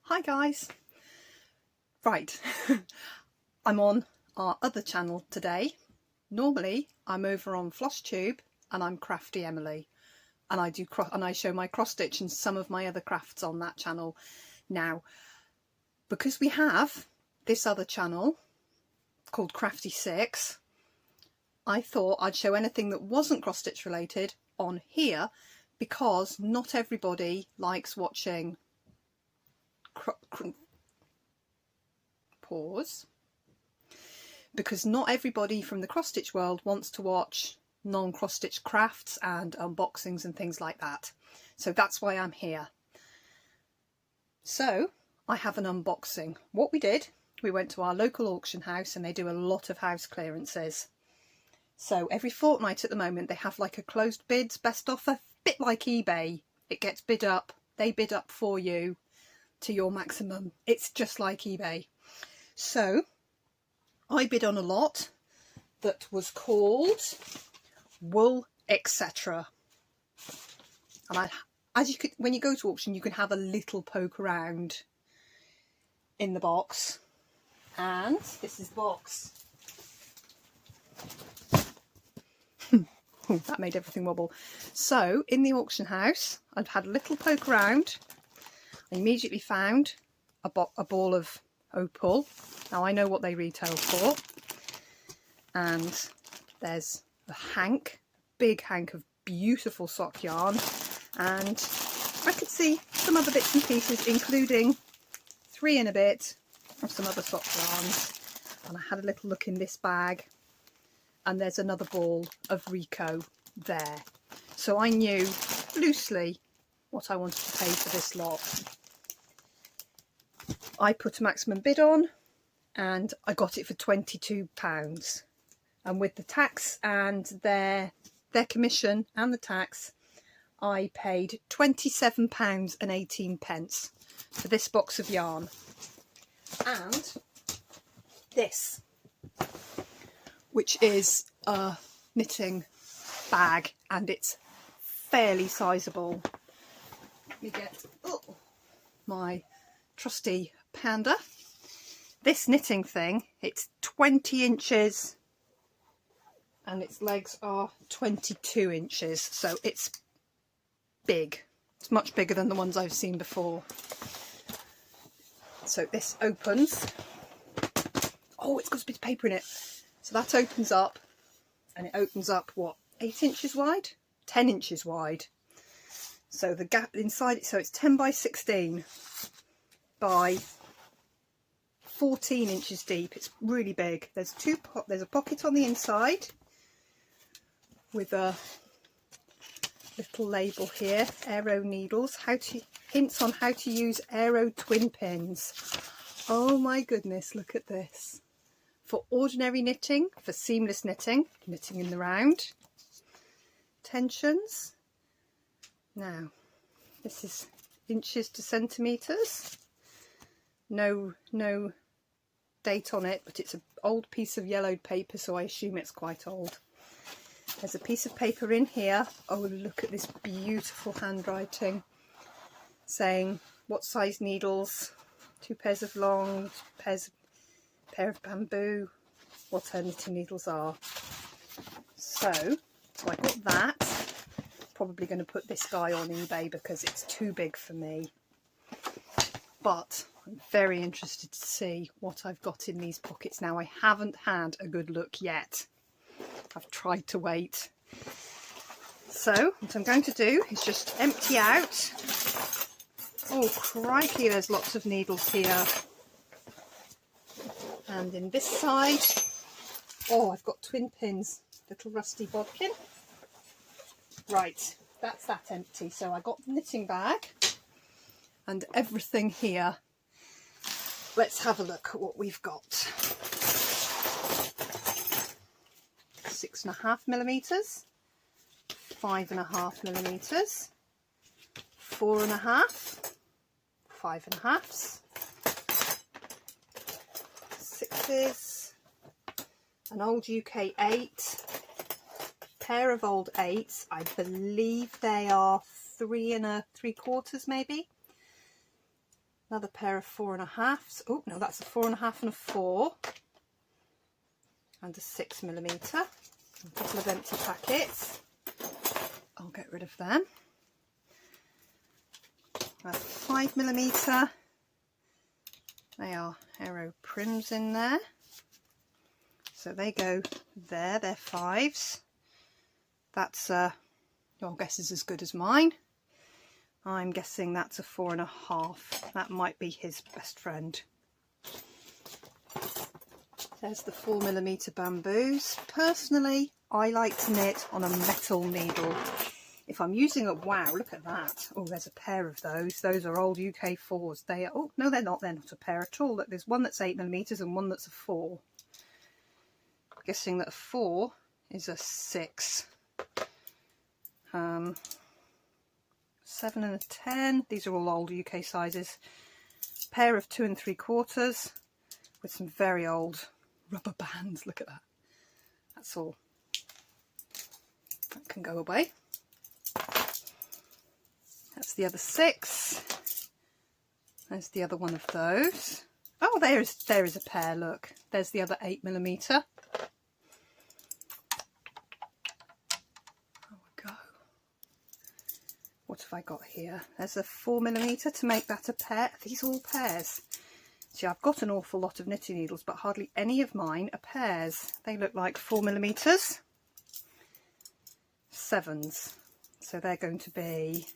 Hi guys. Right, I'm on our other channel today. Normally I'm over on Flosstube and I'm Craftie Emily, and I show my cross stitch and some of my other crafts on that channel. Now, because we have this other channel called Craftie 6, I thought I'd show anything that wasn't cross stitch related on here, because not everybody likes watching because not everybody from the cross stitch world wants to watch non-cross stitch crafts and unboxings and things like that. So that's why I'm here. So I have an unboxing. What we did, we went to our local auction house, and they do a lot of house clearances. So every fortnight at the moment they have like a closed bids best offer, bit like eBay. It gets bid up, they bid up for you to your maximum. It's just like eBay. So I bid on a lot that was called Wool Etc. And when you go to auction, you can have a little poke around in the box. And this is the box. That made everything wobble. So in the auction house, I've had a little poke around. I immediately found a ball of opal. Now I know what they retail for. And there's a big hank of beautiful sock yarn. And I could see some other bits and pieces, including 3 and a bit of some other sock yarns. And I had a little look in this bag. And there's another ball of Rico there. So I knew loosely what I wanted to pay for this lot. I put a maximum bid on and I got it for £22. And with the tax and their commission and the tax, I paid £27.18 for this box of yarn. And this, which is a knitting bag, and it's fairly sizable. Let me get my trusty panda. This knitting thing, it's 20 inches and its legs are 22 inches, so it's big. It's much bigger than the ones I've seen before. So this opens. Oh, it's got a bit of paper in it. So that opens up, and it opens up, what, 8 inches wide? 10 inches wide. So the gap inside it, so it's 10 by 16 by 14 inches deep. It's really big. There's a pocket on the inside with a little label here, Aero needles, hints on how to use Aero twin pins. Oh my goodness, look at this. For ordinary knitting, for seamless knitting, knitting in the round. Tensions. Now, this is inches to centimetres. No date on it, but it's an old piece of yellowed paper, so I assume it's quite old. There's a piece of paper in here. Oh, look at this beautiful handwriting, saying what size needles, 2 pairs of long, pair of bamboo, what her knitting needles are. So I got that. Probably going to put this guy on eBay because it's too big for me. But I'm very interested to see what I've got in these pockets now. I haven't had a good look yet. I've tried to wait. So what I'm going to do is just empty out. Oh crikey, there's lots of needles here. And in this side, oh, I've got twin pins, little rusty bodkin. Right, that's that empty. So I got the knitting bag and everything here. Let's have a look at what we've got. 6.5 millimeters, 5.5 millimeters, 4.5, 5.5s, 6s, an old UK 8, pair of old 8s. I believe they are 3 3/4 maybe, Another pair of 4.5s. Oh no, that's a 4.5 and a 4. And a 6mm. A couple of empty packets. I'll get rid of them. A 5mm. They are Aero Prims in there. So they go there, they're 5s. That's your guess is as good as mine. I'm guessing that's a 4.5. That might be his best friend. There's the 4mm bamboos. Personally, I like to knit on a metal needle. If I'm using a wow, look at that. Oh, there's a pair of those. Those are old UK 4s. They are, oh, no, they're not. They're not a pair at all. Look, there's one that's 8mm and one that's a 4. I'm guessing that a 4 is a 6. 7 and a 10. These are all old UK sizes. Pair of 2 3/4 with some very old rubber bands. Look at that. That's all. That can go away. That's the other 6. There's the other one of those. Oh, there is a pair. Look, there's the other 8mm. There we go. What have I got here? There's a 4mm to make that a pair. Are these all pairs? See, I've got an awful lot of knitting needles, but hardly any of mine are pairs. They look like 4mm. 7s. So they're going to be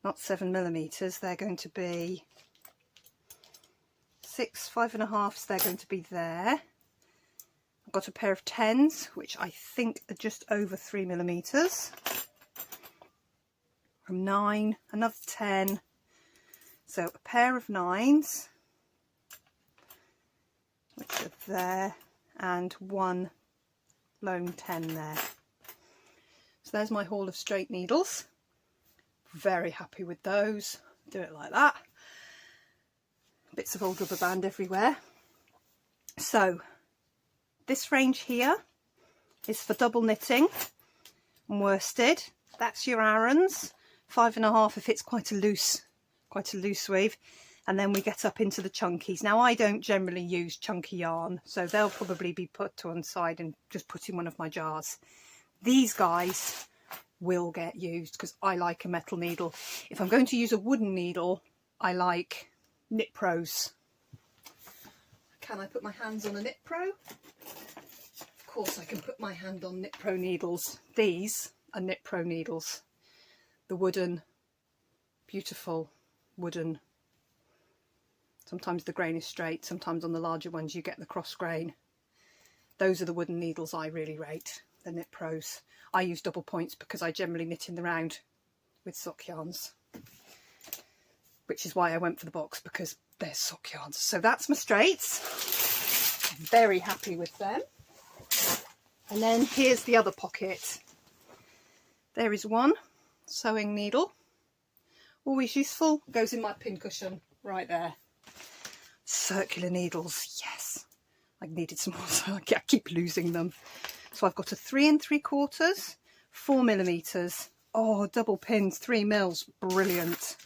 not 7mm, they're going to be 6 5.5s, they're going to be there. I've got a pair of 10s, which I think are just over 3mm. From 9, another 10. So a pair of 9s, which are there, and one lone 10 there. So there's my haul of straight needles. Very happy with those. Do it like that. Bits of old rubber band everywhere. So this range here is for double knitting and worsted. That's your Aaron's 5.5 if it's quite a loose weave. And then we get up into the chunkies. Now I don't generally use chunky yarn, so they'll probably be put to one side and just put in one of my jars. These guys will get used because I like a metal needle. If I'm going to use a wooden needle, I like Knit Pros. Can I put my hands on a Knit Pro? Of course I can put my hand on Knit Pro needles. These are Knit Pro needles. The wooden, beautiful wooden. Sometimes the grain is straight, sometimes on the larger ones you get the cross grain. Those are the wooden needles I really rate, the Knit Pros. I use double points because I generally knit in the round with sock yarns, which is why I went for the box, because they're sock yarns. So that's my straights. Very happy with them. And then here's the other pocket. There is one sewing needle, always useful, goes in my pincushion right there. Circular needles, yes. I needed some more, so I keep losing them. So I've got a 3 3/4, 4mm. Oh, double pins, 3 mils, brilliant.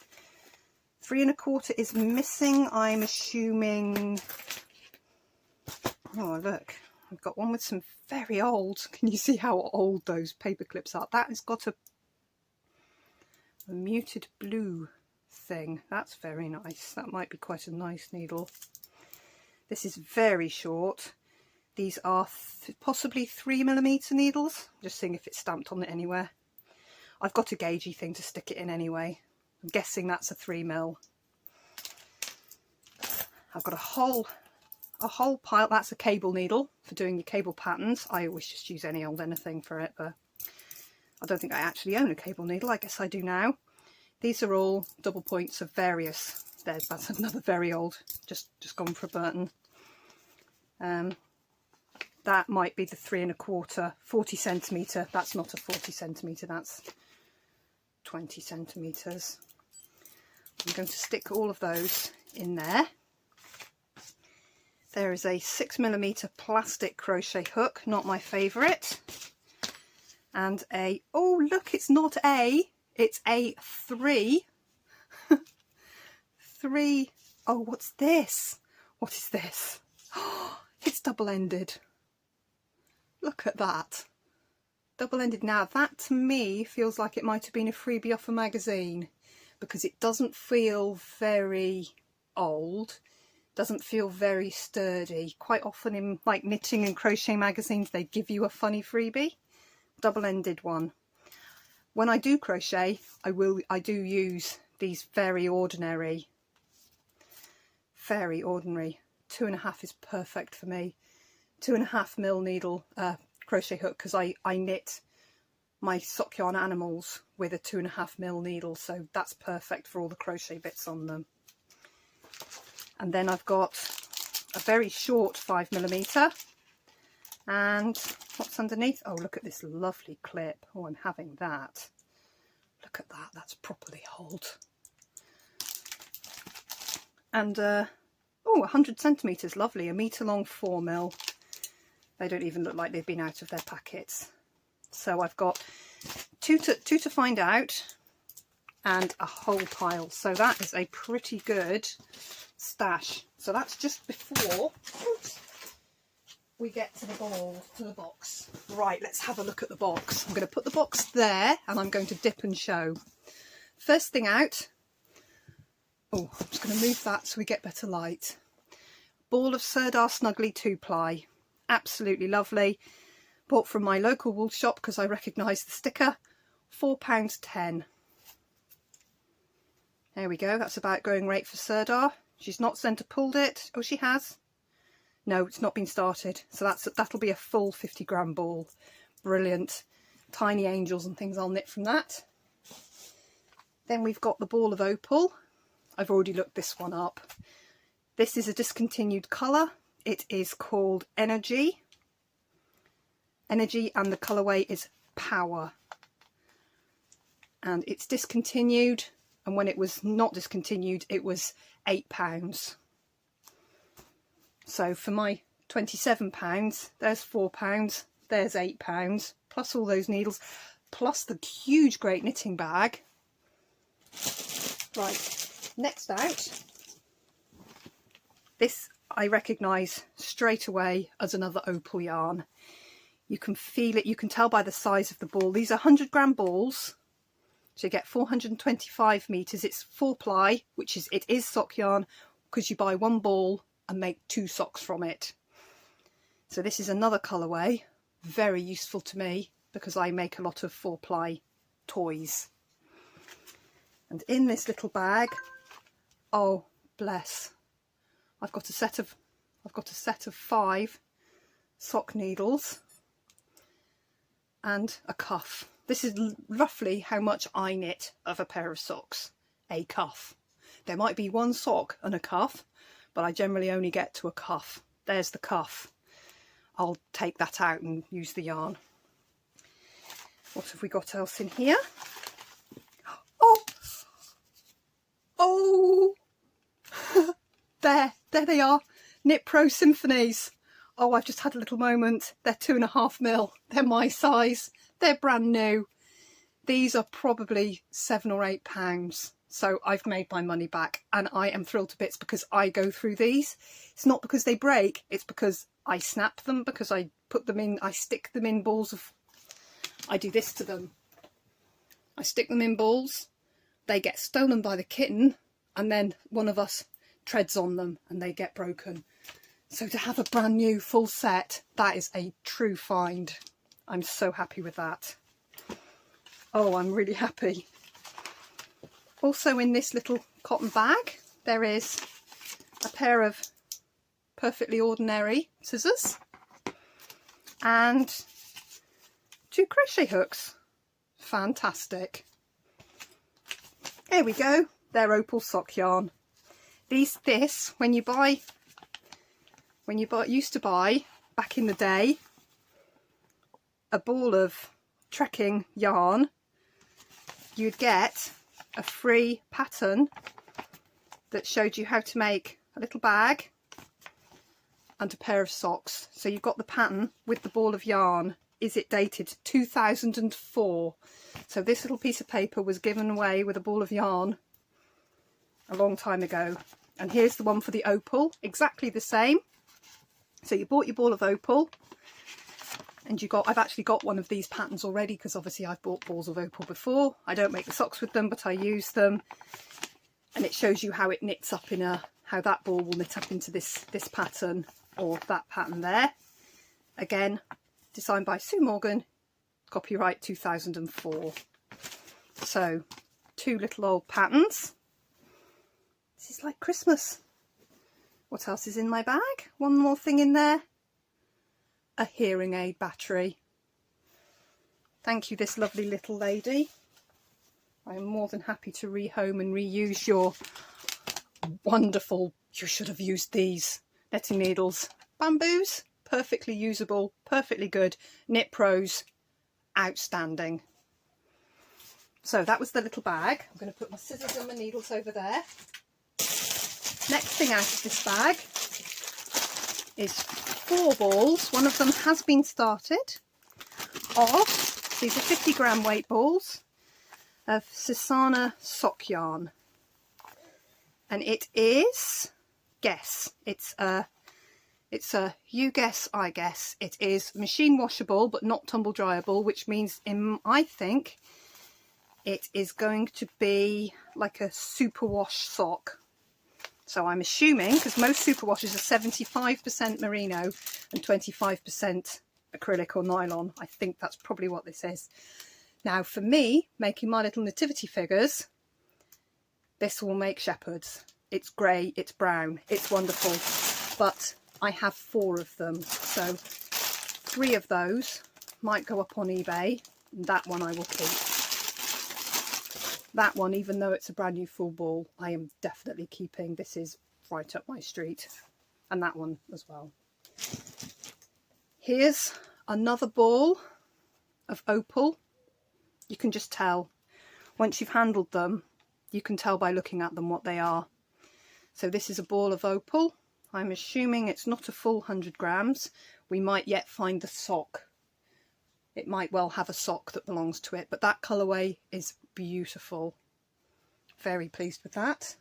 3 1/4 is missing, I'm assuming. Oh, look, I've got one with some very old. Can you see how old those paper clips are? That has got a muted blue thing. That's very nice. That might be quite a nice needle. This is very short. These are possibly 3mm needles. Just seeing if it's stamped on it anywhere. I've got a gaugey thing to stick it in anyway. I'm guessing that's a 3mm. I've got a whole pile. That's a cable needle for doing your cable patterns. I always just use any old anything for it, but I don't think I actually own a cable needle. I guess I do now. These are all double points of various. That's another very old, just gone for a Burton. That might be the 3 1/4, 40cm. That's not a 40cm, that's 20 centimetres. I'm going to stick all of those in there. There is a 6mm plastic crochet hook, not my favourite. And a, oh look, it's not a, it's a 3 3. Oh, what's this? What is this? Oh, it's double-ended. Look at that. Double-ended. Now that to me feels like it might have been a freebie off a magazine, because it doesn't feel very old, doesn't feel very sturdy. Quite often in like knitting and crochet magazines they give you a funny freebie. Double-ended one. When I do crochet I do use these very ordinary 2.5 is perfect for me. 2.5mm needle crochet hook, because I knit my sock yarn animals with a 2.5mm needle, so that's perfect for all the crochet bits on them. And then I've got a very short 5mm, and what's underneath? Oh, look at this lovely clip. Oh, I'm having that. Look at that, that's properly holed. And oh, 100cm, lovely, a metre long 4mm. They don't even look like they've been out of their packets. So I've got two to find out and a whole pile. So that is a pretty good stash. So that's just before we get to the box. Right, let's have a look at the box. I'm going to put the box there and I'm going to dip and show. First thing out, oh, I'm just going to move that so we get better light. Ball of Sirdar Snuggly 2-ply. Absolutely lovely. Bought from my local wool shop because I recognise the sticker. £4.10. There we go, that's about going rate for Sirdar. She's not centre pulled it. Oh, she has? No, it's not been started. So that'll be a full 50-gram ball. Brilliant. Tiny angels and things I'll knit from that. Then we've got the ball of opal. I've already looked this one up. This is a discontinued colour. It is called Energy. Energy, and the colourway is Power. And it's discontinued, and when it was not discontinued it was £8. So for my £27, there's £4, there's £8, plus all those needles, plus the huge great knitting bag. Right, next out, this I recognise straight away as another opal yarn. You can feel it, you can tell by the size of the ball. These are 100-gram balls, so you get 425 metres. It's 4-ply, which is, it is sock yarn, because you buy one ball and make 2 socks from it. So this is another colourway, very useful to me because I make a lot of 4-ply toys. And in this little bag, oh bless, I've got a set of 5 sock needles and a cuff. This is roughly how much I knit of a pair of socks, a cuff. There might be one sock and a cuff, but I generally only get to a cuff. There's the cuff. I'll take that out and use the yarn. What have we got else in here? Oh, there they are, Knit Pro Symphonies. Oh, I've just had a little moment. They're 2.5mm. They're my size. They're brand new. These are probably £7 or £8. So I've made my money back and I am thrilled to bits because I go through these. It's not because they break, it's because I snap them, because I put them in, I stick them in balls of, I do this to them. I stick them in balls, they get stolen by the kitten, and then one of us treads on them and they get broken. So to have a brand new full set, that is a true find. I'm so happy with that. Oh, I'm really happy. Also in this little cotton bag, there is a pair of perfectly ordinary scissors and 2 crochet hooks. Fantastic. There we go. They're opal sock yarn. This when you used to buy back in the day a ball of trekking yarn, you'd get a free pattern that showed you how to make a little bag and a pair of socks. So you've got the pattern with the ball of yarn. Is it dated 2004? So this little piece of paper was given away with a ball of yarn a long time ago. And here's the one for the opal, exactly the same. So you bought your ball of opal, and I've actually got one of these patterns already, because obviously I've bought balls of opal before. I don't make the socks with them, but I use them. And it shows you how it knits up how that ball will knit up into this pattern, or that pattern there. Again, designed by Sue Morgan, copyright 2004. So 2 little old patterns. This is like Christmas. What else is in my bag? One more thing in there. A hearing aid battery. Thank you, this lovely little lady. I'm more than happy to rehome and reuse your wonderful, you should have used these, knitting needles. Bamboos, perfectly usable, perfectly good. Knit Pros, outstanding. So that was the little bag. I'm going to put my scissors and my needles over there. Next thing out of this bag is 4 balls. One of them has been started of, these are 50 gram weight balls of Sisana sock yarn. And it is, guess, it's a you guess, I guess. It is machine washable but not tumble dryable, which means I think it is going to be like a superwash sock. So I'm assuming, because most superwashes are 75% merino and 25% acrylic or nylon. I think that's probably what this is. Now for me, making my little nativity figures, this will make shepherds. It's grey, it's brown, it's wonderful. But I have 4 of them. So 3 of those might go up on eBay. And that one I will keep. That one, even though it's a brand new full ball, I am definitely keeping. This is right up my street. And that one as well. Here's another ball of opal. You can just tell. Once you've handled them, you can tell by looking at them what they are. So this is a ball of opal. I'm assuming it's not a full 100 grams. We might yet find the sock. It might well have a sock that belongs to it, but that colourway is beautiful. Very pleased with that.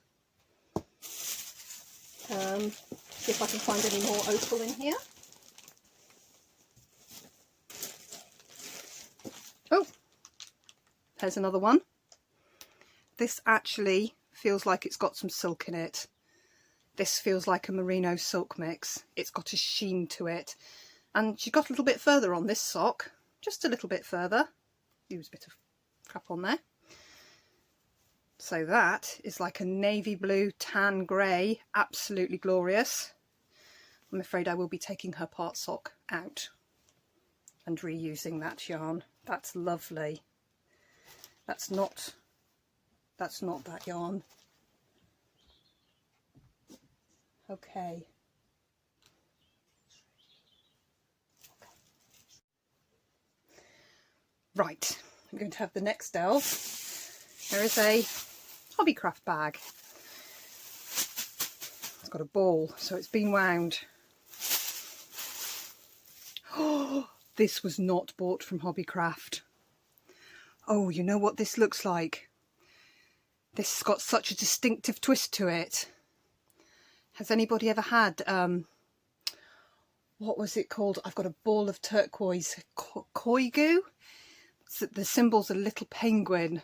See if I can find any more opal in here. Oh, there's another one. This actually feels like it's got some silk in it. This feels like a merino silk mix. It's got a sheen to it. And she got a little bit further on this sock. Just a little bit further. Use a bit of crap on there. So that is like a navy blue, tan grey. Absolutely glorious. I'm afraid I will be taking her part sock out and reusing that yarn. That's lovely. That's not that yarn. Okay. Right, I'm going to have the next delve. There is a Hobbycraft bag. It's got a ball, so it's been wound. Oh, this was not bought from Hobbycraft. Oh, you know what this looks like? This has got such a distinctive twist to it. Has anybody ever had, what was it called? I've got a ball of turquoise koigu. The symbol's a little penguin.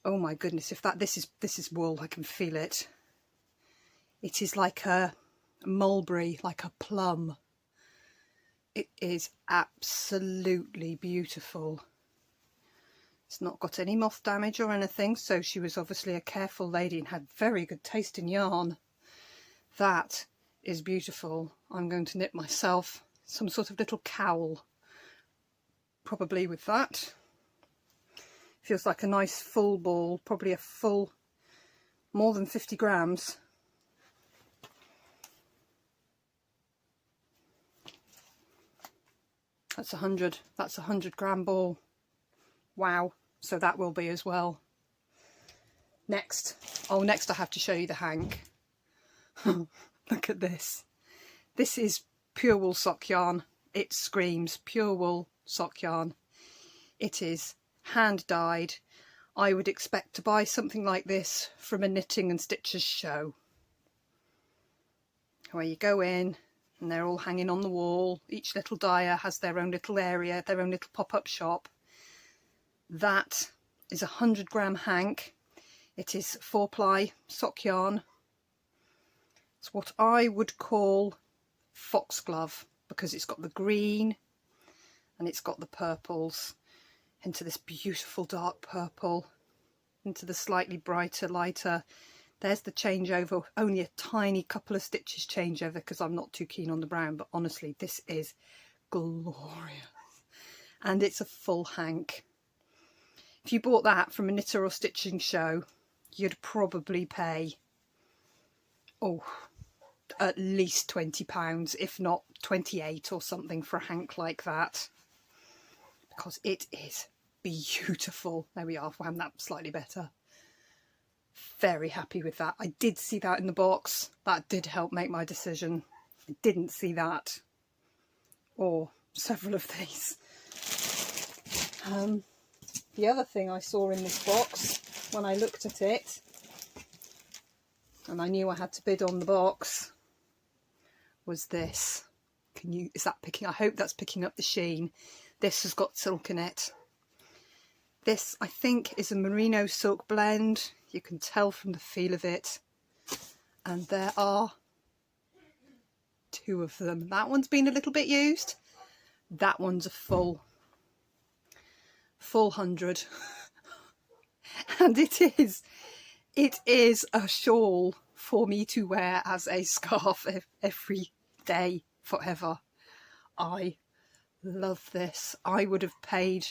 Oh my goodness, if this is wool, I can feel it. It is like a mulberry, like a plum. It is absolutely beautiful. It's not got any moth damage or anything, so she was obviously a careful lady and had very good taste in yarn. That is beautiful. I'm going to knit myself some sort of little cowl, probably with that. Feels like a nice full ball, probably a full, more than 50 grams. That's 100 gram ball. Wow. So that will be as well. Next. Oh, next I have to show you the hank. Look at this. This is pure wool sock yarn. It screams pure wool sock yarn. It is hand dyed. I would expect to buy something like this from a knitting and stitches show, where you go in and they're all hanging on the wall. Each little dyer has their own little area, their own little pop-up shop. That is a 100-gram hank. It is 4-ply sock yarn. It's what I would call foxglove, because it's got the green and it's got the purples into this beautiful dark purple, into the slightly brighter, lighter. There's the changeover, only a tiny couple of stitches changeover because I'm not too keen on the brown, but honestly this is glorious. And it's a full hank. If you bought that from a knitter or stitching show, you'd probably pay, oh, at least £20, if not 28 or something for a hank like that, because it is beautiful. There we are, wham, that's slightly better. Very happy with that. I did see that in the box. That did help make my decision. I didn't see that, or several of these. The other thing I saw in this box when I looked at it, and I knew I had to bid on the box, was this. Is that picking? I hope that's picking up the sheen. This has got silk in it. This, I think, is a merino silk blend. You can tell from the feel of it. And there are 2 of them. That one's been a little bit used. That one's a full 100. And it is a shawl for me to wear as a scarf every day forever. I love this. I would have paid,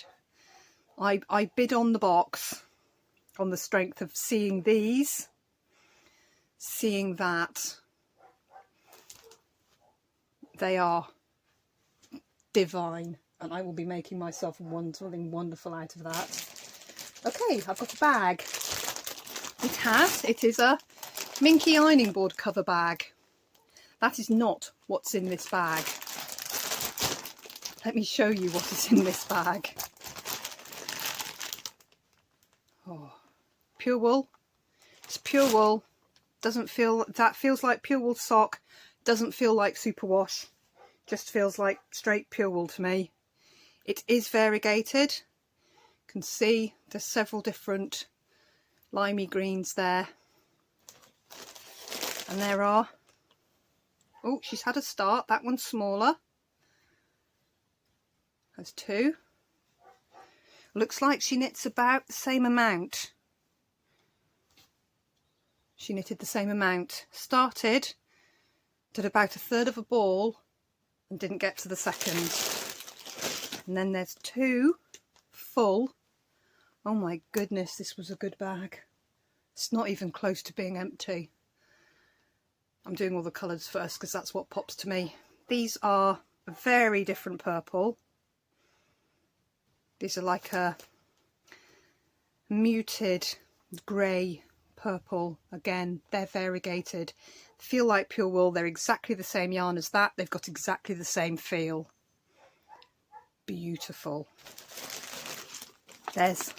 I bid on the box on the strength of seeing these, seeing that. They are divine, and I will be making myself something wonderful out of that. Okay, I've got a bag. It is a Minky ironing board cover bag. That is not what's in this bag. Let me show you what is in this bag. Oh, pure wool. It's pure wool. Doesn't feel, that feels like pure wool sock. Doesn't feel like superwash. Just feels like straight pure wool to me. It is variegated. You can see there's several different limey greens there. And there are, oh, she's had a start. That one's smaller. There's 2. Looks like she knits about the same amount. She knitted the same amount. Started, did about 1/3 of a ball and didn't get to the second. And then there's 2 full. Oh my goodness, this was a good bag. It's not even close to being empty. I'm doing all the colours first because that's what pops to me. These are a very different purple. These are like a muted grey purple. Again, they're variegated. Feel like pure wool. They're exactly the same yarn as that. They've got exactly the same feel. Beautiful. There's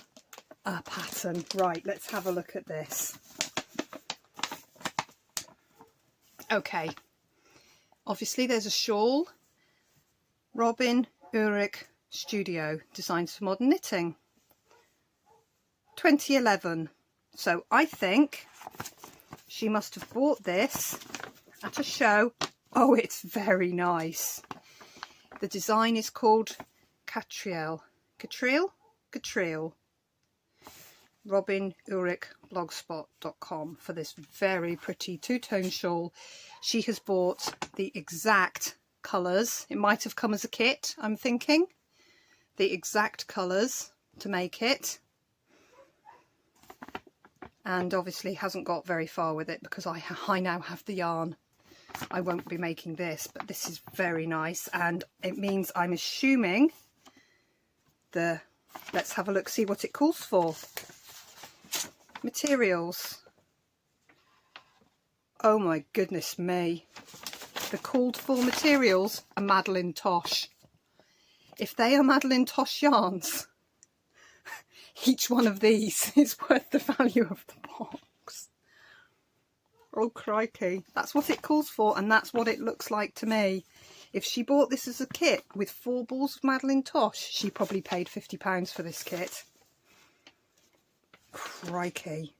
a pattern. Right, let's have a look at this. Okay, obviously there's a shawl. Robin Urich Studio, Designs for Modern Knitting, 2011. So I think she must have bought this at a show. Oh, it's very nice. The design is called Catriel. Robin Urich blogspot.com for this very pretty 2-tone shawl. She has bought the exact colours. It might have come as a kit, I'm thinking. The exact colours to make it. And obviously hasn't got very far with it because I now have the yarn. I won't be making this, but this is very nice. And it means I'm assuming let's have a look, see what it calls for. Materials. Oh my goodness me. The called for materials are Madeline Tosh. If they are Madeline Tosh yarns, each one of these is worth the value of the box. Oh crikey, that's what it calls for, and that's what it looks like to me. If she bought this as a kit with 4 balls of Madeleine Tosh, she probably paid £50 for this kit. Crikey.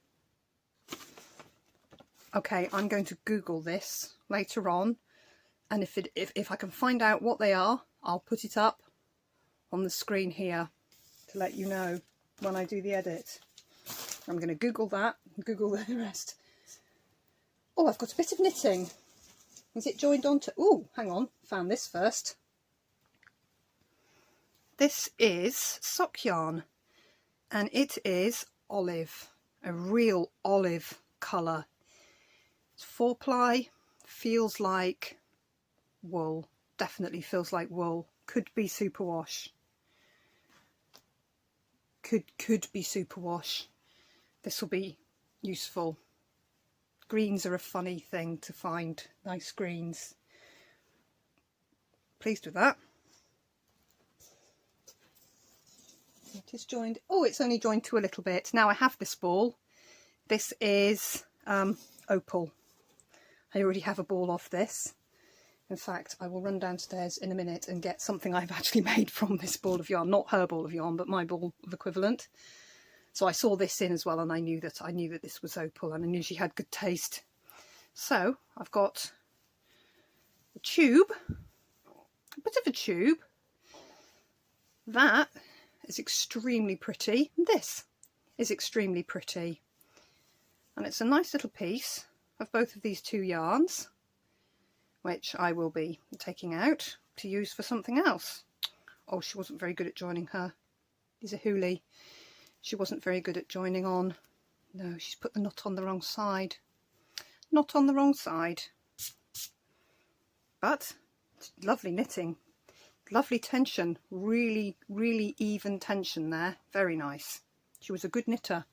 Okay, I'm going to Google this later on, and if I can find out what they are, I'll put it up on the screen here to let you know when I do the edit. I'm going to Google that, Google the rest. Oh, I've got a bit of knitting. Is it joined onto... Oh, hang on, found this first. This is sock yarn, and it is olive, a real olive colour. It's 4-ply, feels like wool, definitely feels like wool. Could be superwash. Could be superwash. This will be useful. Greens are a funny thing to find, nice greens. Pleased with that. It is joined. Oh, it's only joined to a little bit. Now I have this ball. This is opal. I already have a ball of this. In fact, I will run downstairs in a minute and get something I've actually made from this ball of yarn. Not her ball of yarn, but my ball of equivalent. So I saw this in as well, and I knew that this was opal, and I knew she had good taste. So I've got a tube, a bit of a tube. That is extremely pretty. This is extremely pretty. And it's a nice little piece of both of these 2 yarns, which I will be taking out to use for something else. Oh, she wasn't very good at joining her. These are hoolie. She wasn't very good at joining on. No, she's put the knot on the wrong side. Not on the wrong side. But lovely knitting. Lovely tension. Really, really even tension there. Very nice. She was a good knitter.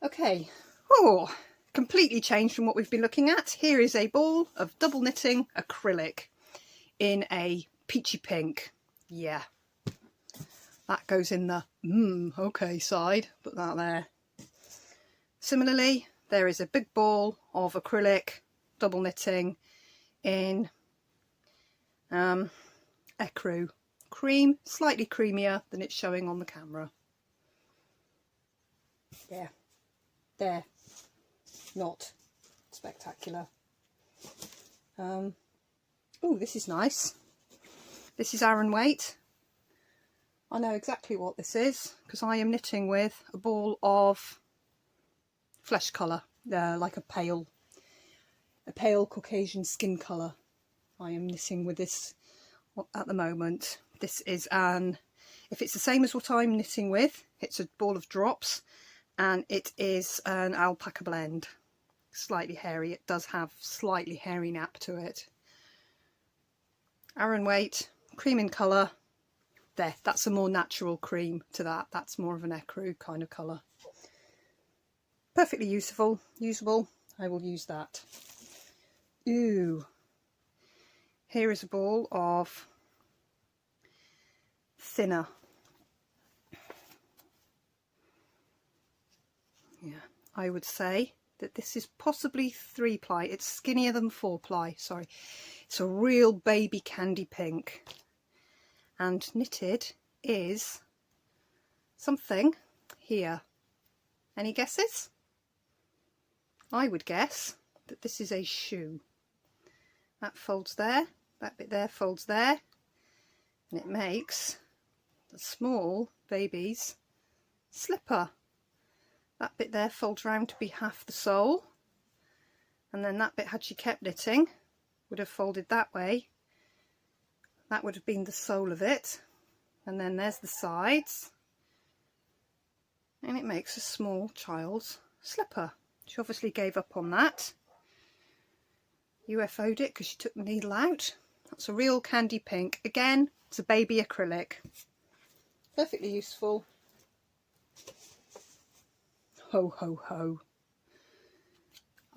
Okay. Oh, completely changed from what we've been looking at. Here is a ball of double knitting acrylic in a peachy pink. Yeah. That goes in the okay side, put that there. Similarly, there is a big ball of acrylic double knitting in ecru cream, slightly creamier than it's showing on the camera. Yeah, there, not spectacular. Oh, this is nice. This is Aran weight. I know exactly what this is because I am knitting with a ball of flesh colour, like a pale Caucasian skin colour. I am knitting with this at the moment. This is if it's the same as what I'm knitting with, it's a ball of drops, and it is an alpaca blend. Slightly hairy. It does have slightly hairy nap to it. Aran weight, cream in colour. There, that's a more natural cream to that. That's more of an ecru kind of colour. Perfectly usable. I will use that. Ooh. Here is a ball of thinner. Yeah, I would say that this is possibly 3-ply. It's skinnier than 4-ply, sorry. It's a real baby candy pink. And knitted is something here. Any guesses? I would guess that this is a shoe. That folds there, that bit there folds there, and it makes the small baby's slipper. That bit there folds round to be half the sole, and then that bit, had she kept knitting, would have folded that way. That would have been the sole of it, and then there's the sides, and it makes a small child's slipper. She obviously gave up on that. UFO'd it because she took the needle out. That's a real candy pink. Again, it's a baby acrylic. Perfectly useful. Ho ho ho.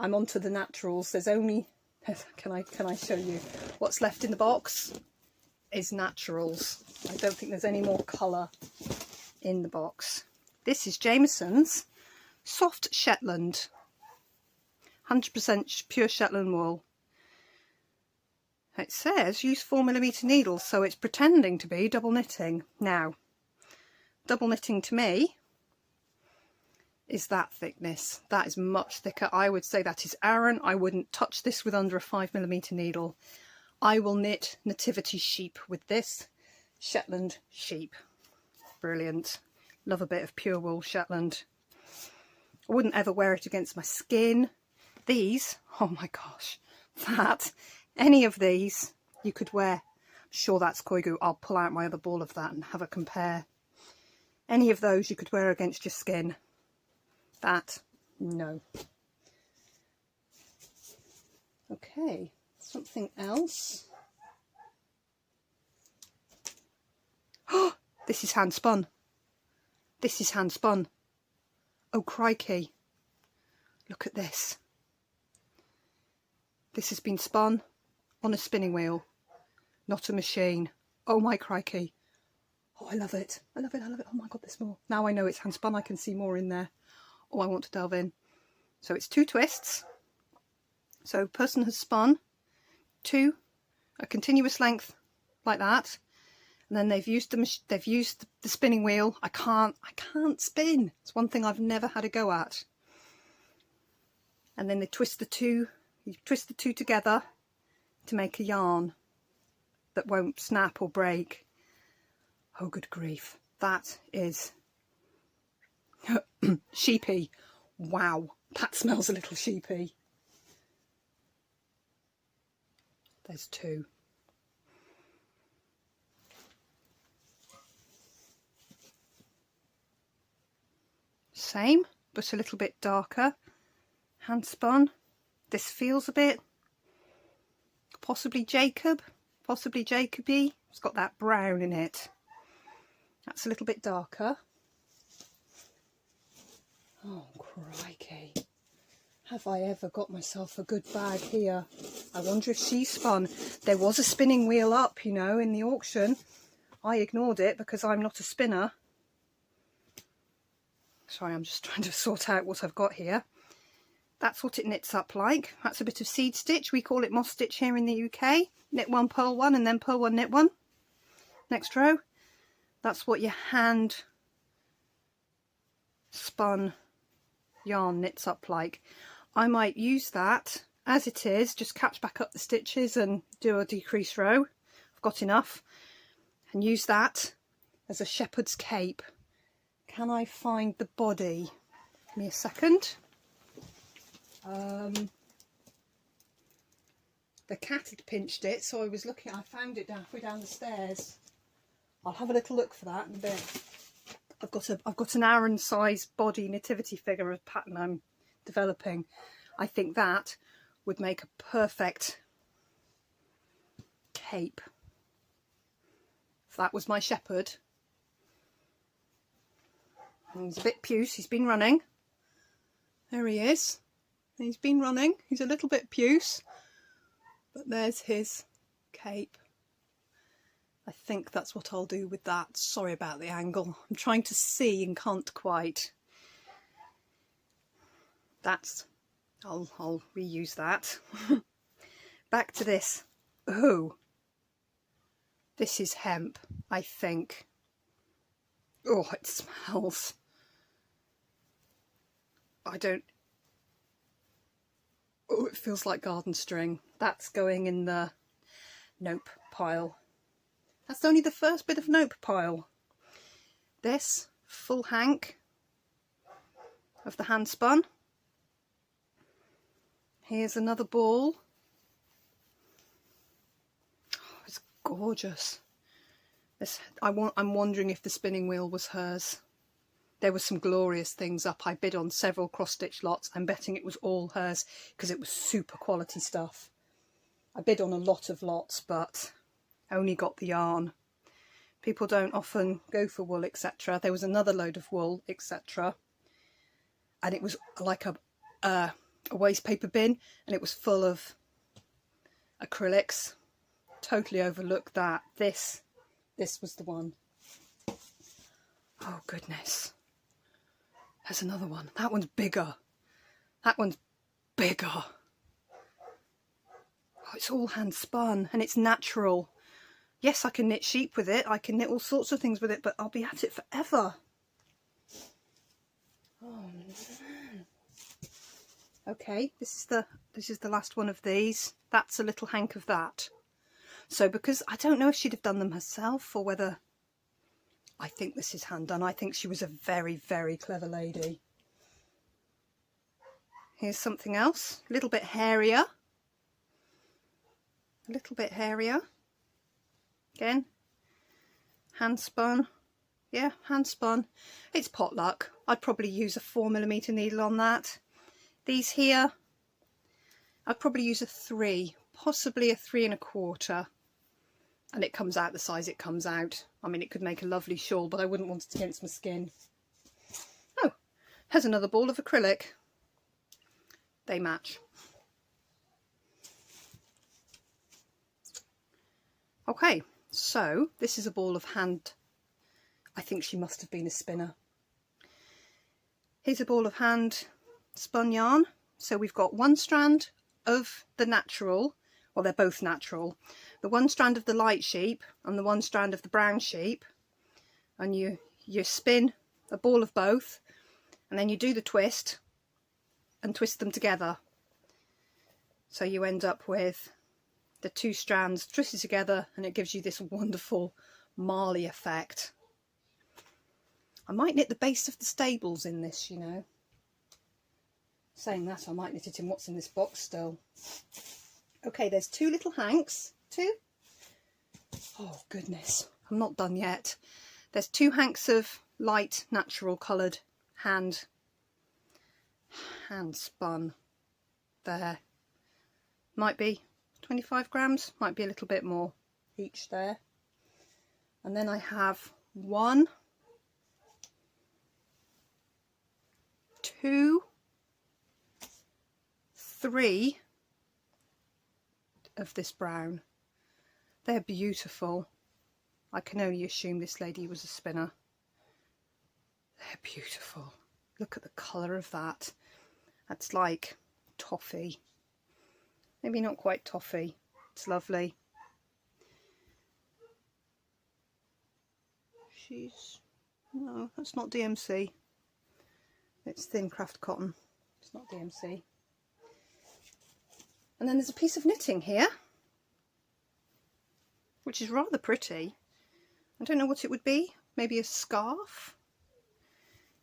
I'm on to the naturals. There's only, can I show you what's left in the box? Is naturals. I don't think there's any more colour in the box. This is Jameson's Soft Shetland, 100% pure Shetland wool. It says use 4mm needles, so it's pretending to be double knitting. Now, double knitting to me is that thickness. That is much thicker. I would say that is Aran. I wouldn't touch this with under a 5mm needle. I will knit nativity sheep with this. Shetland sheep. Brilliant. Love a bit of pure wool Shetland. I wouldn't ever wear it against my skin. These, oh my gosh, that, any of these you could wear. I'm sure that's Koigu. I'll pull out my other ball of that and have a compare. Any of those you could wear against your skin. That, no. Okay, something else. Oh, this is hand spun. This is hand spun. Oh crikey. Look at this. This has been spun on a spinning wheel, not a machine. Oh my crikey. Oh, I love it. I love it. I love it. Oh my God, there's more. Now I know it's hand spun, I can see more in there. Oh, I want to delve in. So it's 2 twists. So person has spun 2, a continuous length like that. And then they've used the spinning wheel. I can't spin. It's one thing I've never had a go at. And then they twist the 2. You twist the 2 together to make a yarn that won't snap or break. Oh, good grief. That is sheepy. Wow, that smells a little sheepy. There's 2. Same, but a little bit darker. Hand spun. This feels a bit possibly Jacoby. It's got that brown in it. That's a little bit darker. Oh crikey. Have I ever got myself a good bag here? I wonder if she spun. There was a spinning wheel up, you know, in the auction. I ignored it because I'm not a spinner. Sorry, I'm just trying to sort out what I've got here. That's what it knits up like. That's a bit of seed stitch. We call it moss stitch here in the UK. Knit 1, purl 1, and then purl 1, knit 1. Next row. That's what your hand spun yarn knits up like. I might use that as it is, just catch back up the stitches and do a decrease row. I've got enough. And use that as a shepherd's cape. Can I find the body? Give me a second. The cat had pinched it, so I was looking. I found it halfway down the stairs. I'll have a little look for that in a bit. I've got an Aran size body nativity figure of pattern I'm developing. I think that would make a perfect cape. If that was my shepherd. And he's a bit puce. He's been running. There he is. He's been running. He's a little bit puce. But there's his cape. I think that's what I'll do with that. Sorry about the angle. I'm trying to see and can't quite. I'll reuse that. Back to this. Oh, this is hemp, I think. Oh, it smells. Oh, it feels like garden string. That's going in the nope pile. That's only the first bit of nope pile. This full hank of the hand spun. Here's another ball. Oh, it's gorgeous. I'm wondering if the spinning wheel was hers. There were some glorious things up. I bid on several cross-stitch lots. I'm betting it was all hers because it was super quality stuff. I bid on a lot of lots, but only got the yarn. People don't often go for wool, etc. There was another load of wool, etc. And it was like a waste paper bin, and it was full of acrylics. Totally overlooked that. This was the one. Oh goodness. There's another one. That one's bigger. That one's bigger. Oh, it's all hand spun and it's natural. Yes, I can knit sheep with it. I can knit all sorts of things with it, but I'll be at it forever. Oh man. Okay, this is the last one of these. That's a little hank of that. So because I don't know if she'd have done them herself or whether, I think this is hand done. I think she was a very, very clever lady. Here's something else, a little bit hairier. A little bit hairier. Again, hand spun. Yeah, hand spun. It's potluck. I'd probably use a 4mm needle on that. These here, I'd probably use a 3, possibly a 3 1/4. And it comes out the size it comes out. I mean, it could make a lovely shawl, but I wouldn't want it against my skin. Oh, here's another ball of acrylic. They match. Okay, so this is a ball of hand. I think she must have been a spinner. Here's a ball of hand spun yarn. So we've got one strand of the natural, well, they're both natural, the one strand of the light sheep and the one strand of the brown sheep, and you spin a ball of both, and then you do the twist and twist them together, so you end up with the two strands twisted together, and it gives you this wonderful marley effect. I might knit the base of the stables in this, you know. Saying that, I might knit it in what's in this box still. Okay, there's two little hanks. Two? Oh goodness, I'm not done yet. There's two hanks of light natural coloured hand spun there. Might be 25 grams, might be a little bit more each there. And then I have 1, 2, 3 of this brown. They're beautiful. I can only assume this lady was a spinner. They're beautiful. Look at the colour of that. That's like toffee. Maybe not quite toffee. It's lovely. No, that's not DMC. It's thin craft cotton. It's not DMC. And then there's a piece of knitting here, which is rather pretty. I don't know what it would be. Maybe a scarf.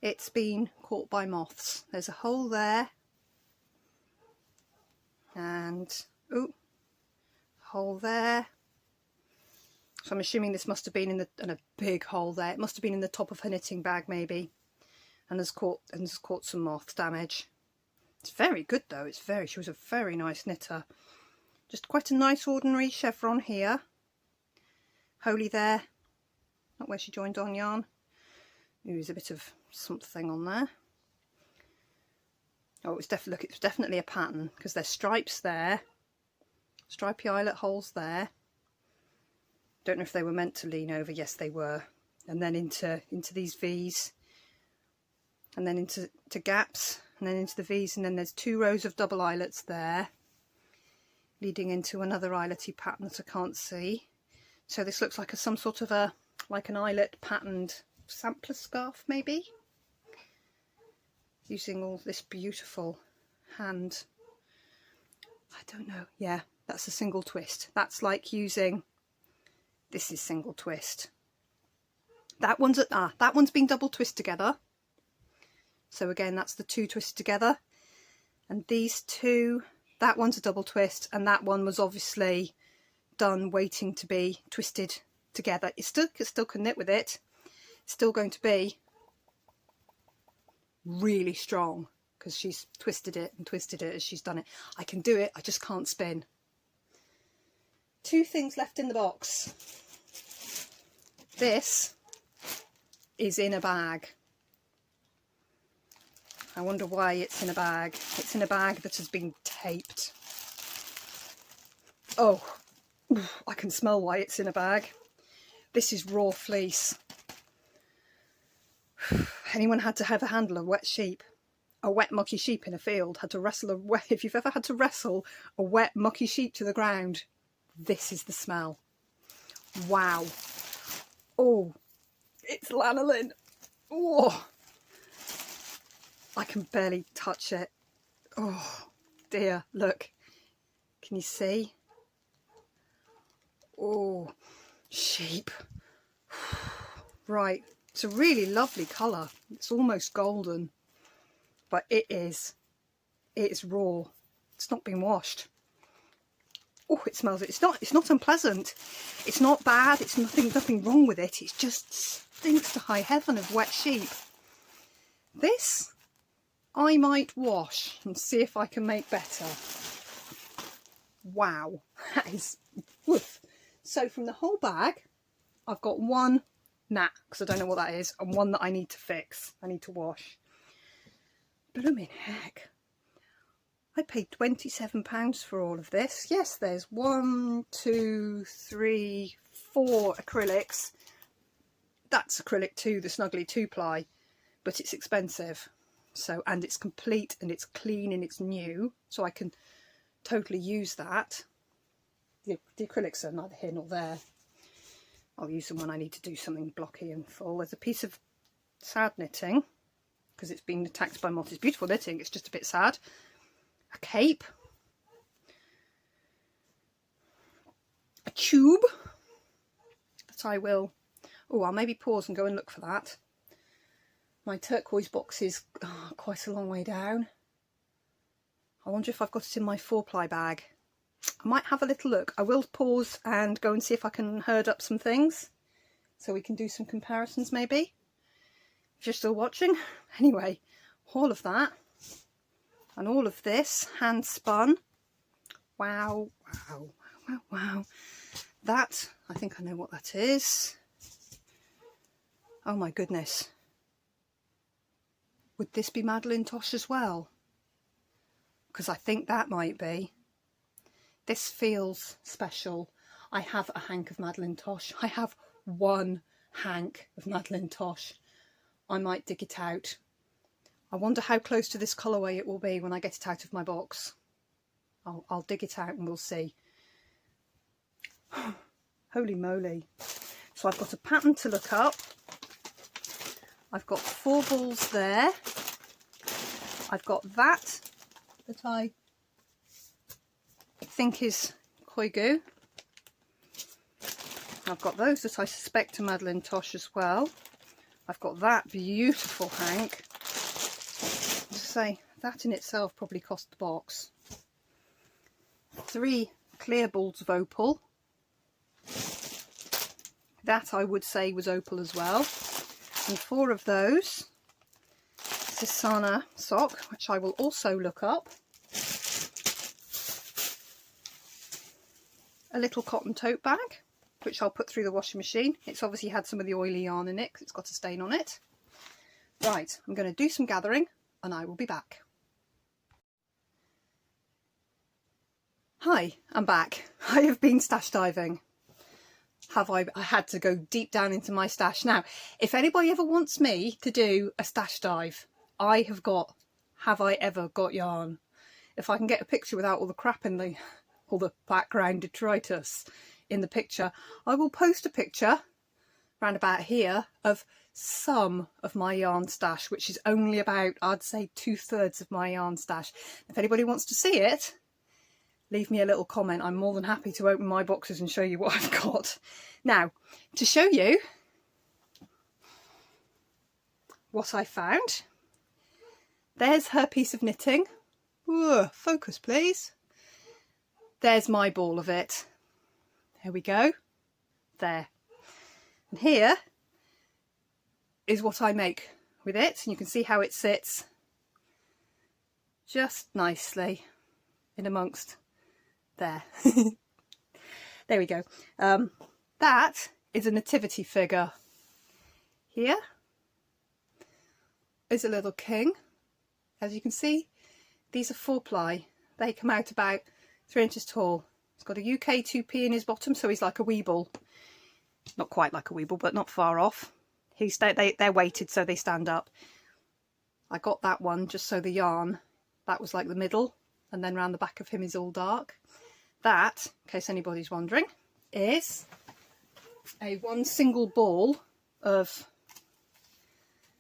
It's been caught by moths. There's a hole there. And, ooh, hole there. So I'm assuming this must have been in a big hole there. It must have been in the top of her knitting bag maybe. And has caught some moth damage. It's very good though. She was a very nice knitter. Just quite a nice ordinary chevron here. Holy there. Not where she joined on yarn. There's a bit of something on there. Oh, it's definitely a pattern because there's stripes there. Stripy eyelet holes there. Don't know if they were meant to lean over. Yes, they were. And then into these V's. And then into gaps. And then into the V's. And then there's 2 rows of double eyelets there. Leading into another eyelet-y pattern that I can't see. So this looks like some sort of like an eyelet patterned sampler scarf maybe. Using all this beautiful hand. I don't know. Yeah, that's a single twist. That's like using... This is single twist. That one's been double twist together. So again, that's the 2 twisted together. And these 2, that one's a double twist, and that one was obviously done waiting to be twisted together. It still can knit with it. It's still going to be really strong because she's twisted it and twisted it as she's done it. I can do it, I just can't spin. 2 things left in the box. This is in a bag. I wonder why it's in a bag. It's in a bag that has been taped. Oh, I can smell why it's in a bag. This is raw fleece. anyone had to have a handle a wet sheep, a wet mucky sheep in a field, had to wrestle a wet, if you've ever had to wrestle a wet mucky sheep to the ground, this is the smell. Wow. Oh, it's lanolin. Oh, I can barely touch it. Oh dear, look, can you see? Oh, sheep. Right, it's a really lovely colour. It's almost golden, but it's raw. It's not been washed. Oh, it smells. It's not unpleasant. It's not bad. It's nothing wrong with it. It just stinks to high heaven of wet sheep. This I might wash and see if I can make better. Wow, that is woof. So from the whole bag, I've got one gnat, because I don't know what that is, and one that I need to fix. I need to wash. Blooming heck. I paid £27 for all of this. Yes, there's 1, 2, 3, 4 acrylics. That's acrylic 2, the Snuggly 2-ply, but it's expensive. So, and it's complete and it's clean and it's new, so I can totally use that. The acrylics are neither here nor there. I'll use them when I need to do something blocky and full. There's a piece of sad knitting, because it's been attacked by moths. It's beautiful knitting, it's just a bit sad. A cape, a tube that I will, oh, I'll maybe pause and go and look for that. My turquoise box is quite a long way down. I wonder if I've got it in my 4-ply bag. I might have a little look. I will pause and go and see if I can herd up some things so we can do some comparisons maybe, if you're still watching. Anyway, all of that. And all of this hand spun. Wow, wow, wow, wow. That, I think I know what that is. Oh my goodness. Would this be Madeleine Tosh as well? Because I think that might be. This feels special. I have a hank of Madeleine Tosh. I have one hank of Madeleine Tosh. I might dig it out. I wonder how close to this colourway it will be when I get it out of my box. I'll dig it out and we'll see. Holy moly. So I've got a pattern to look up. I've got 4 balls there. I've got that I think is Koigu. I've got those that I suspect are Madeleine Tosh as well. I've got that beautiful hank. Say that in itself probably cost the box. 3 clear balls of opal. That I would say was opal as well. And 4 of those Sisana sock, which I will also look up. A little cotton tote bag, which I'll put through the washing machine. It's obviously had some of the oily yarn in it because it's got a stain on it. Right, I'm going to do some gathering and I will be back. Hi, I'm back. I have been stash diving. I had to go deep down into my stash. Now, if anybody ever wants me to do a stash dive, I have got, have I ever got yarn? If I can get a picture without all the crap in all the background detritus in the picture, I will post a picture round about here of some of my yarn stash, which is only about, I'd say, 2/3 of my yarn stash. If anybody wants to see it, leave me a little comment. I'm more than happy to open my boxes and show you what I've got. Now, to show you what I found, there's her piece of knitting. Ooh, focus please. There's my ball of it. There we go. There. And here is what I make with it. And you can see how it sits just nicely in amongst there. There we go. That is a nativity figure. Here is a little king. As you can see, these are 4-ply. They come out about 3 inches tall. He's got a UK 2p in his bottom, so he's like a weeble. Not quite like a weeble, but not far off. They're weighted so they stand up. I got that one just so the yarn, that was like the middle, and then round the back of him is all dark. That, in case anybody's wondering, is one single ball of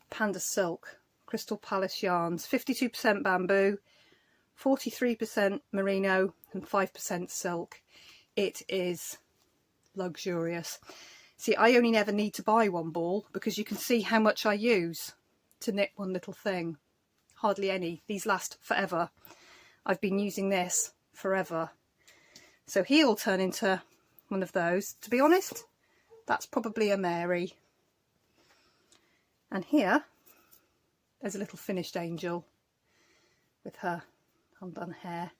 Panda Silk Crystal Palace yarns, 52% bamboo, 43% merino and 5% silk. It is luxurious. See, I only never need to buy one ball because you can see how much I use to knit one little thing. Hardly any. These last forever. I've been using this forever. So he'll turn into one of those. To be honest, that's probably a Mary. And here, there's a little finished angel with her undone hair.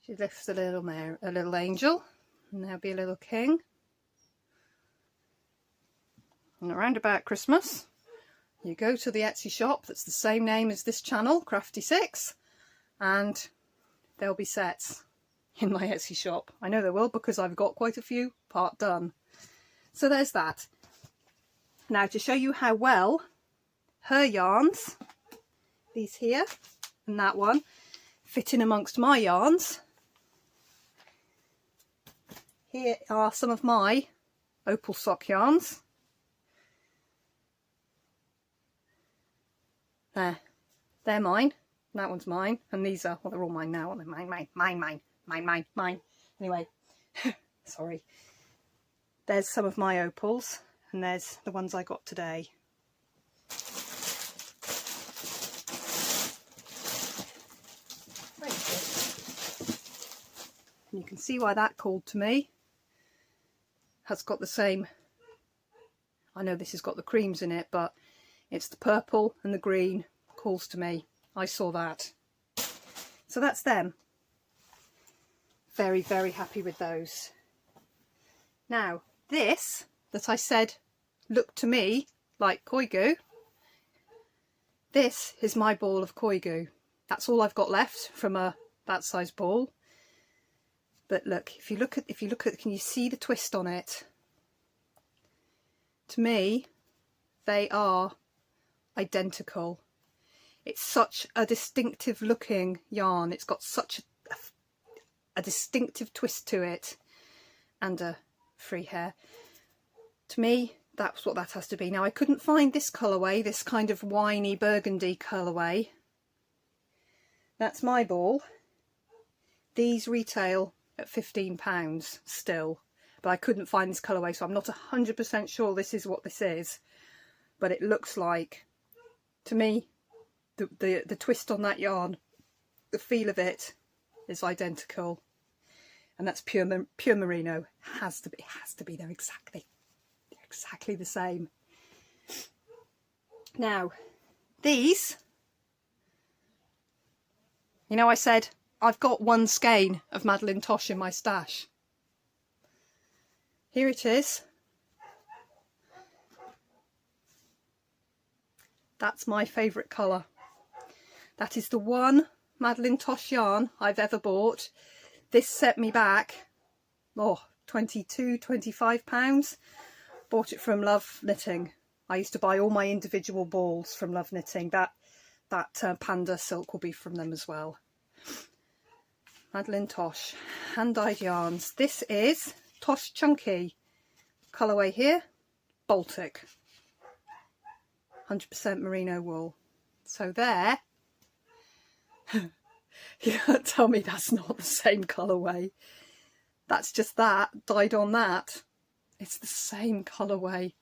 She lifts a little angel, and there'll be a little king. And around about Christmas, you go to the Etsy shop that's the same name as this channel, Craftie6, and there'll be sets in my Etsy shop. I know there will because I've got quite a few part done. So there's that. Now to show you how well her yarns, these here and that one, fit in amongst my yarns, here are some of my opal sock yarns. There, they're mine, and that one's mine, and these are, well, they're all mine now, aren't they? Mine. Anyway, sorry. There's some of my opals, and there's the ones I got today. And you can see why that called to me. Has got the same, I know this has got the creams in it, but it's the purple and the green calls to me. I saw that. So that's them. Very, very happy with those. Now, this that I said looked to me like Koigu, this is my ball of Koigu. That's all I've got left from that size ball. But look, if you look at, can you see the twist on it? To me, they are identical. It's such a distinctive looking yarn. It's got such a distinctive twist to it, and a free hair. To me, that's what that has to be. Now, I couldn't find this colourway, this kind of winey burgundy colourway. That's my ball. These retail at £15 still, but I couldn't find this colourway, so I'm not 100% sure this is what this is, but it looks like, to me, the twist on that yarn, the feel of it is identical, and that's pure merino. It has to be. They're exactly the same. Now, these, you know, I said I've got one skein of Madeline Tosh in my stash. Here it is. That's my favourite colour. That is the one Madeline Tosh yarn I've ever bought. This set me back, oh, £22–25. Bought it from Love Knitting. I used to buy all my individual balls from Love Knitting. That Panda Silk will be from them as well. Madeline Tosh, hand-dyed yarns. This is Tosh Chunky. Colourway here, Baltic. 100% merino wool. So there, you can't tell me that's not the same colourway. That's just that, dyed on that. It's the same colourway.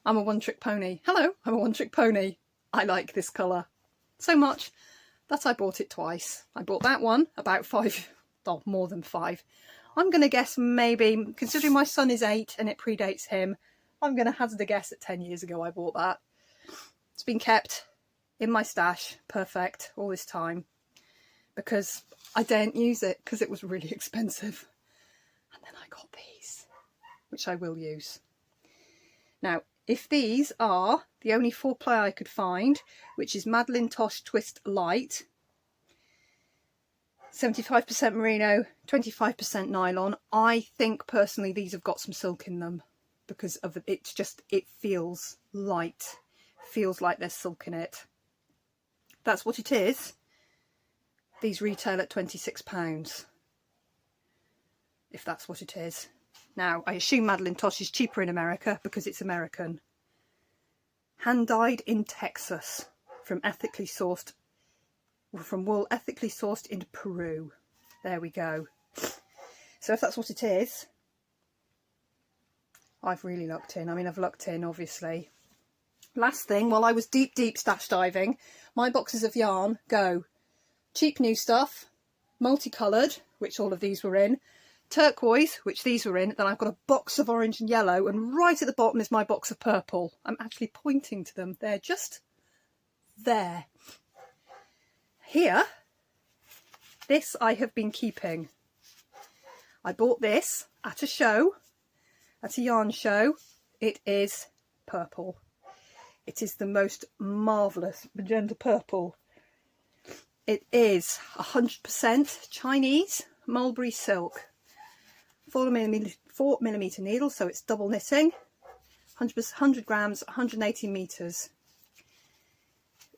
I'm a one-trick pony. Hello, I'm a one-trick pony. I like this colour so much that I bought it twice. I bought that one about more than 5. I'm going to guess maybe, considering my son is 8 and it predates him, I'm going to hazard a guess at 10 years ago I bought that. It's been kept in my stash, perfect, all this time, because I didn't use it because it was really expensive. And then I got these, which I will use. Now, if these are the only 4-ply I could find, which is Madeline Tosh Twist Light, 75% merino, 25% nylon, I think personally these have got some silk in them. because of it's just, it feels light, feels like there's silk in it. That's what it is. These retail at £26, if that's what it is. Now, I assume Madeline Tosh is cheaper in America because it's American. Hand dyed in Texas from wool ethically sourced in Peru. There we go. So if that's what it is, I've really lucked in. I mean, I've lucked in, obviously. Last thing, while I was deep stash diving, my boxes of yarn go cheap new stuff, multicoloured, which all of these were in, turquoise, which these were in, then I've got a box of orange and yellow, and right at the bottom is my box of purple. I'm actually pointing to them. They're just there. Here, this I have been keeping. I bought this at a show, at a yarn show. It is purple. It is the most marvellous magenta purple. It is 100% Chinese mulberry silk. 4mm needle, so it's double knitting. 100 grams, 180 meters.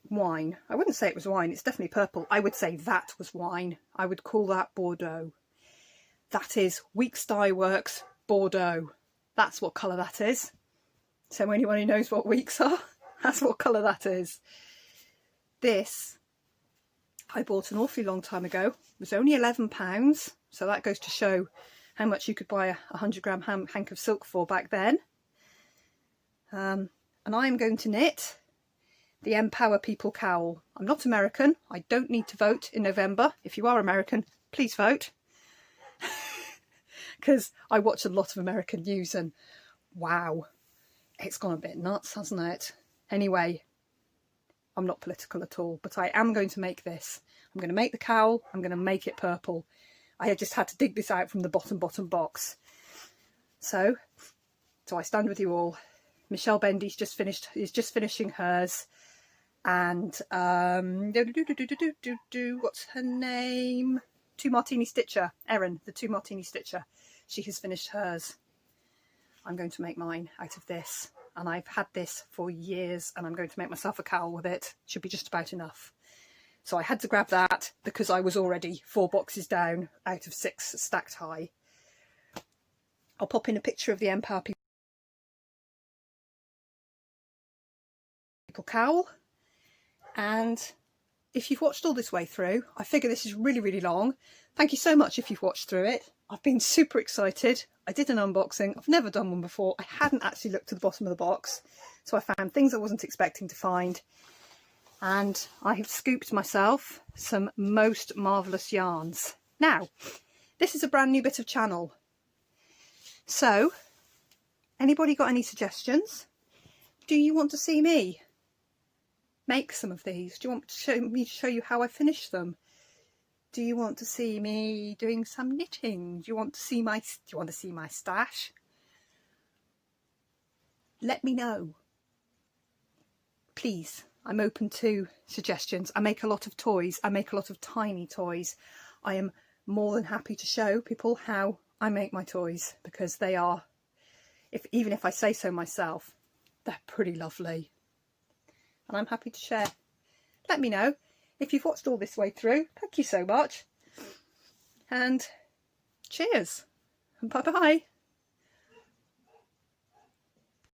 Wine. I wouldn't say it was wine, it's definitely purple. I would say that was wine. I would call that Bordeaux. That is Weeks Dye Works Bordeaux. That's what colour that is. So anyone who knows what Weeks are, that's what colour that is. This I bought an awfully long time ago. It was only £11, so that goes to show how much you could buy a 100-gram hank of silk for back then. And I am going to knit the Empower People cowl. I'm not American. I don't need to vote in November. If you are American, please vote. Because I watch a lot of American news and wow, it's gone a bit nuts, hasn't it? Anyway, I'm not political at all, but I am going to make this. I'm going to make the cowl. I'm going to make it purple. I just had to dig this out from the bottom box. So I stand with you all. Michelle Bendy's is just finishing hers, and what's her name? Two Martini Stitcher, Erin, the Two Martini Stitcher. She has finished hers. I'm going to make mine out of this, and I've had this for years, and I'm going to make myself a cowl with it. Should be just about enough. So I had to grab that because I was already 4 boxes down out of 6 stacked high. I'll pop in a picture of the Empower People cowl. And if you've watched all this way through, I figure this is really long. Thank you so much if you've watched through it. I've been super excited. I did an unboxing. I've never done one before. I hadn't actually looked at the bottom of the box, so I found things I wasn't expecting to find. And I have scooped myself some most marvellous yarns. Now, this is a brand new bit of channel. So, anybody got any suggestions? Do you want to see me make some of these? Do you want me to show you how I finish them? Do you want to see me doing some knitting? Do you want to see my stash? Let me know. Please. I'm open to suggestions. I make a lot of toys. I make a lot of tiny toys. I am more than happy to show people how I make my toys, because they are, even if I say so myself, they're pretty lovely. And I'm happy to share. Let me know if you've watched all this way through. Thank you so much. And cheers. And bye-bye.